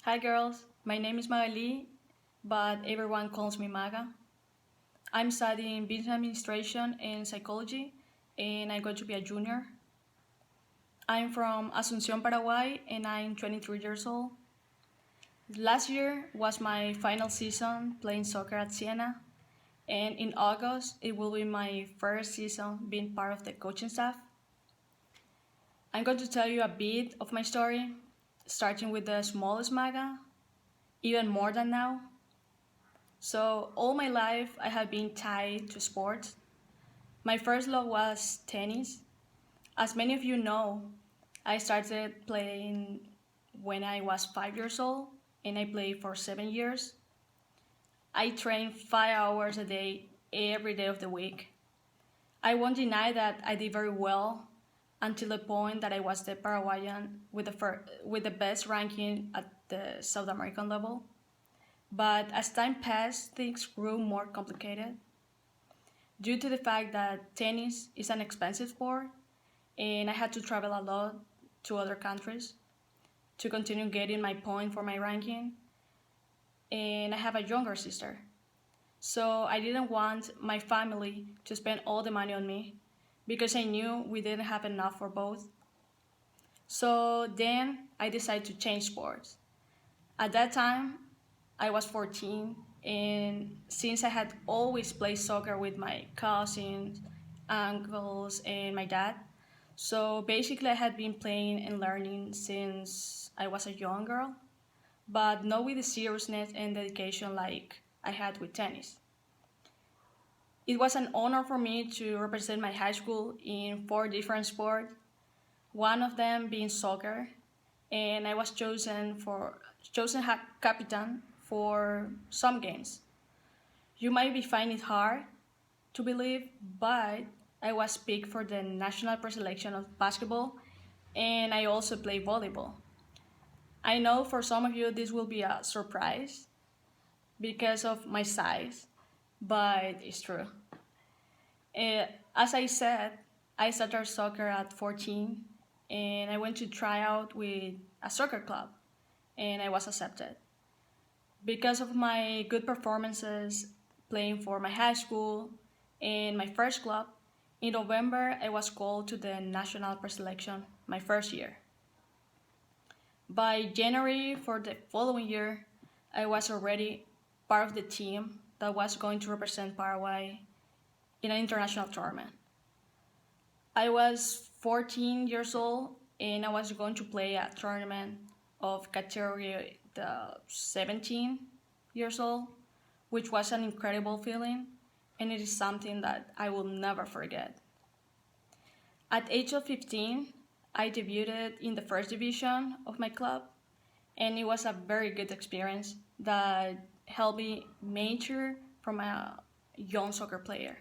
Hi girls, my name is Magalí, but everyone calls me Maga. I'm studying business administration and psychology, and I'm going to be a junior. I'm from Asunción, Paraguay, and I'm 23 years old. Last year was my final season playing soccer at Siena, and in August it will be my first season being part of the coaching staff. I'm going to tell you a bit of my story, starting with the smallest Maga, even more than now. So all my life I have been tied to sports. My first love was tennis. As many of you know, I started playing when I was 5 years old and I played for 7 years. I trained 5 hours a day every day of the week. I won't deny that I did very well until the point that I was the Paraguayan with the best ranking at the South American level. But as time passed, things grew more complicated due to the fact that tennis is an expensive sport and I had to travel a lot to other countries to continue getting my point for my ranking. And I have a younger sister. So I didn't want my family to spend all the money on me because I knew we didn't have enough for both. So then I decided to change sports. At that time, I was 14, and since I had always played soccer with my cousins, uncles, and my dad, so basically I had been playing and learning since I was a young girl, but not with the seriousness and dedication like I had with tennis. It was an honor for me to represent my high school in 4 different sports, one of them being soccer, and I was chosen captain for some games. You might be finding it hard to believe, but I was picked for the national pre-selection of basketball, and I also play volleyball. I know for some of you this will be a surprise because of my size, but it's true. As I said, I started soccer at 14, and I went to try out with a soccer club, and I was accepted. Because of my good performances playing for my high school and my first club, in November I was called to the national pre-selection my first year. By January for the following year, I was already part of the team that was going to represent Paraguay in an international tournament. I was 14 years old and I was going to play a tournament of category the 17 years old, which was an incredible feeling, and it is something that I will never forget. At age of 15, I debuted in the first division of my club, and it was a very good experience that helped me mature from a young soccer player.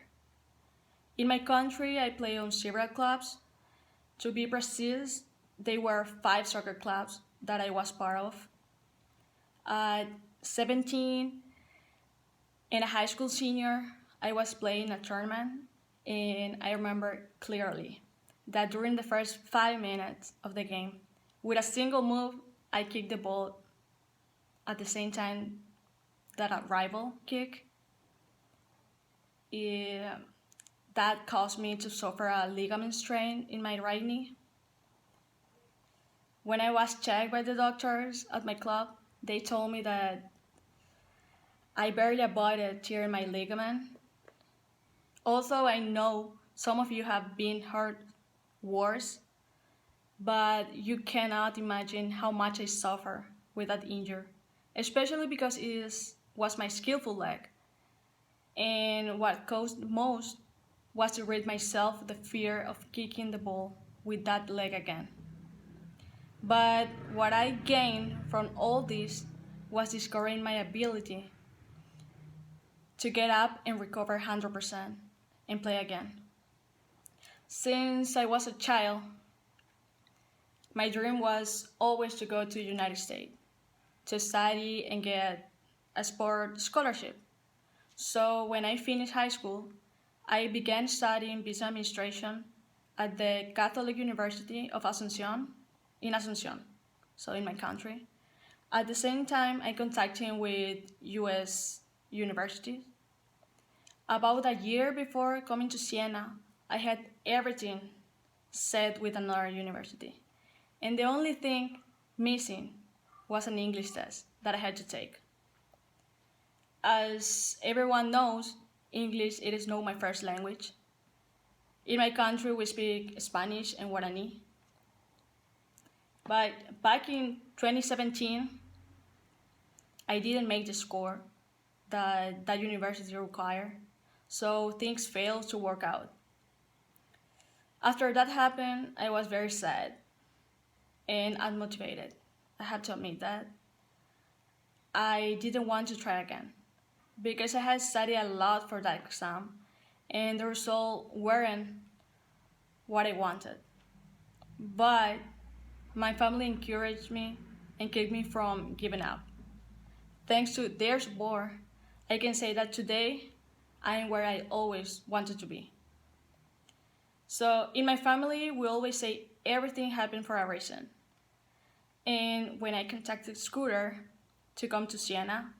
In my country, I play on several clubs. To be precise, they were 5 soccer clubs that I was part of. At 17 and a high school senior, I was playing a tournament, and I remember clearly that during the first 5 minutes of the game, with a single move, I kicked the ball at the same time that a rival kicked. That caused me to suffer a ligament strain in my right knee. When I was checked by the doctors at my club, they told me that I barely avoided tearing my ligament. Also, I know some of you have been hurt worse, but you cannot imagine how much I suffer with that injury, especially because was my skillful leg. And what caused most was to rid myself of the fear of kicking the ball with that leg again. But what I gained from all this was discovering my ability to get up and recover 100% and play again. Since I was a child, my dream was always to go to the United States to study and get a sport scholarship. So when I finished high school, I began studying business administration at the Catholic University of Asunción, in Asunción, so in my country. At the same time, I contacted with US universities. About a year before coming to Siena, I had everything set with another university. And the only thing missing was an English test that I had to take. As everyone knows, English it is not my first language. In my country, we speak Spanish and Guarani. But back in 2017, I didn't make the score that university required, so things failed to work out. After that happened, I was very sad and unmotivated. I have to admit that. I didn't want to try again because I had studied a lot for that exam and the result weren't what I wanted. But my family encouraged me and kept me from giving up. Thanks to their support, I can say that today I am where I always wanted to be. So in my family, we always say everything happened for a reason. And when I contacted Scooter to come to Siena,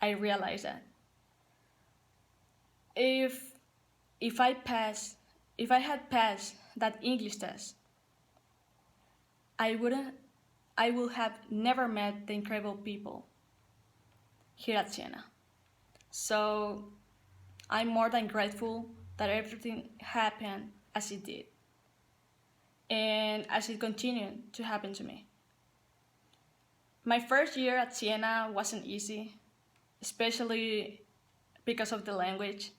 I realized that if I had passed that English test, I would have never met the incredible people here at Siena. So I'm more than grateful that everything happened as it did and as it continued to happen to me. My first year at Siena wasn't easy, especially because of the language.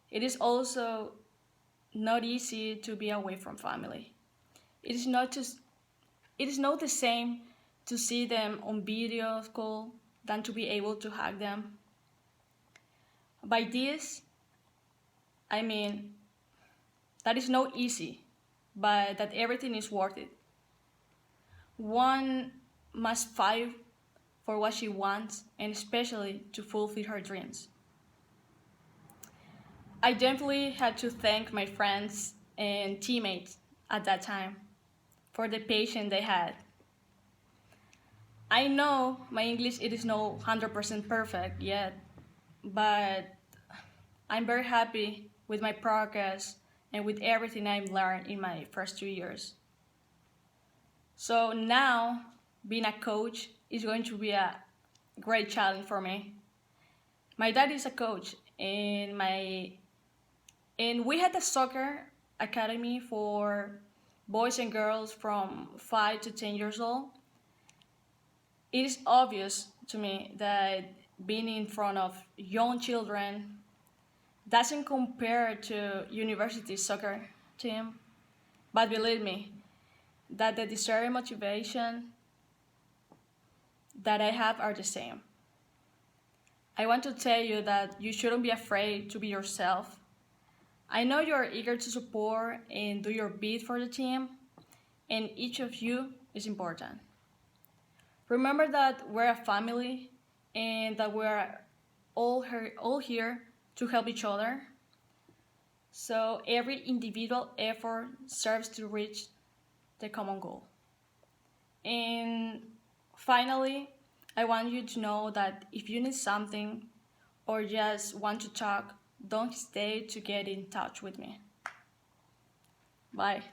It is also not easy to be away from family. It is not the same to see them on video call than to be able to hug them. By this, I mean that is not easy, but that everything is worth it. One must fight for what she wants and especially to fulfill her dreams. I definitely had to thank my friends and teammates at that time for the patience they had. I know my English it is not 100% perfect yet, but I'm very happy with my progress and with everything I've learned in my first 2 years. So now, being a coach is going to be a great challenge for me. My dad is a coach, and we had a soccer academy for boys and girls from 5 to 10 years old. It is obvious to me that being in front of young children doesn't compare to university soccer team, but believe me, that the desire and motivation that I have are the same. I want to tell you that you shouldn't be afraid to be yourself. I know you're eager to support and do your bit for the team, and each of you is important. Remember that we're a family and that we're all here to help each other. So every individual effort serves to reach the common goal. And finally, I want you to know that if you need something or just want to talk, don't hesitate to get in touch with me. Bye.